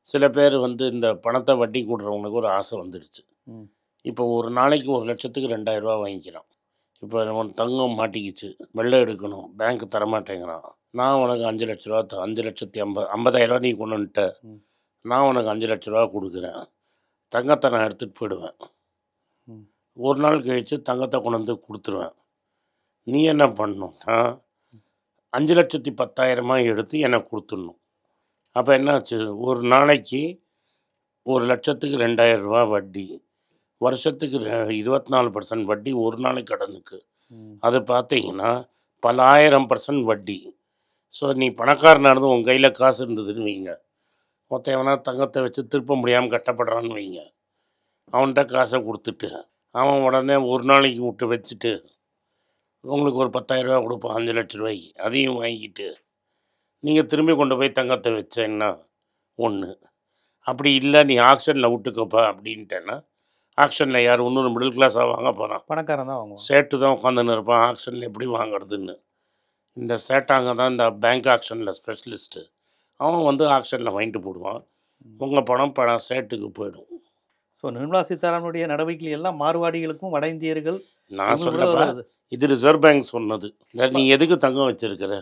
சில பேர் வந்து இந்த பணத்தை வட்டி கூடுறவங்களுக்கு ஒரு ஆசை வந்துடுச்சு. ம். இப்போ ஒரு நாளைக்கு 1,00,000க்கு ரூ. 2,000 வாங்கிக்கிறான். இப்போ உன் தங்கம் மாட்டிக்கிச்சு. வெள்ளை எடுக்கணும். பேங்க் தரமாட்டேங்கிறான். நான் உனக்கு ரூ. 5,00,000 5,50,000 நீ கொண்டு வந்துட்ட. ம். நான் உனக்கு ரூ. 5,00,000 குடுக்குறேன். தங்கத்த நான் எடுத்துட்டு போயிடுவேன். ம். ஒரு நாள் கழிச்சு தங்கத்த கொண்டு வந்து குடுத்துருவேன். நீ என்ன பண்ணணும்னா, 5,10,000 எடுத்து எனக்கு குடுத்துடணும். அப்ப என்னாச்சு? ஒரு நாளைக்கு 1,00,000க்கு ரூ. 2,000 வட்டி. வருஷத்துக்கு 24% வட்டி ஒரு நாளைக்கு கடனுக்கு. ம். அது பார்த்தீங்கன்னா, பல 1000% வட்டி. ஸோ நீ பணக்காரனா இருந்து உன் கையில காசு இருந்ததுன்னு வைங்க. ஒருத்தன் எவனா தங்கத்த வச்சு திருப்ப முடியாம கஷ்டப்படுறான்னு வைங்க. அவன்ட்ட காச குடுத்துட்டு, அவன் உடனே ஒரு நாளைக்கு விட்டு வச்சுட்டு, உங்களுக்கு ஒரு ரூ. 10,000 குடுப்பான் ரூ. 5,00,000 அதையும் வாங்கிட்டு, நீங்க திரும்பி கொண்டு போய் தங்கத்த வச்சேன்னா, 1. அப்படி இல்ல நீ ஆக்ஷன்ல விட்டுக்கப்பா அப்படின்ட்டேன்னா, ஆக்ஷன்ல யார் இன்னொரு மிடில் கிளாஸா வாங்க போறான்? பணக்காரன் தான் வாங்குவான். சேட்டு தான் உட்காந்துன்னு இருப்பான். ஆக்ஷன்ல எப்படி வாங்குறதுன்னு. இந்த சேட்டாங்க தான் இந்த பேங்க் ஆக்ஷன்ல ஸ்பெஷலிஸ்ட்டு. அவன் வந்து ஆக்ஷன்ல வாங்கிட்டு போடுவான். ம். உங்க பணம் சேட்டுக்கு போயிடும். ஸோ நிர்மலா சீதாராமனுடைய நடவடிக்கைகள் எல்லாம் மார்வாடிகளுக்கும், வட இந்தியர்கள் நான் இவங்க கூட சொல்லப்பா, வருது. இது ரிசர்வ் பேங்க் சொன்னது. நீ எதுக்கு தங்கம் வச்சிருக்கிற?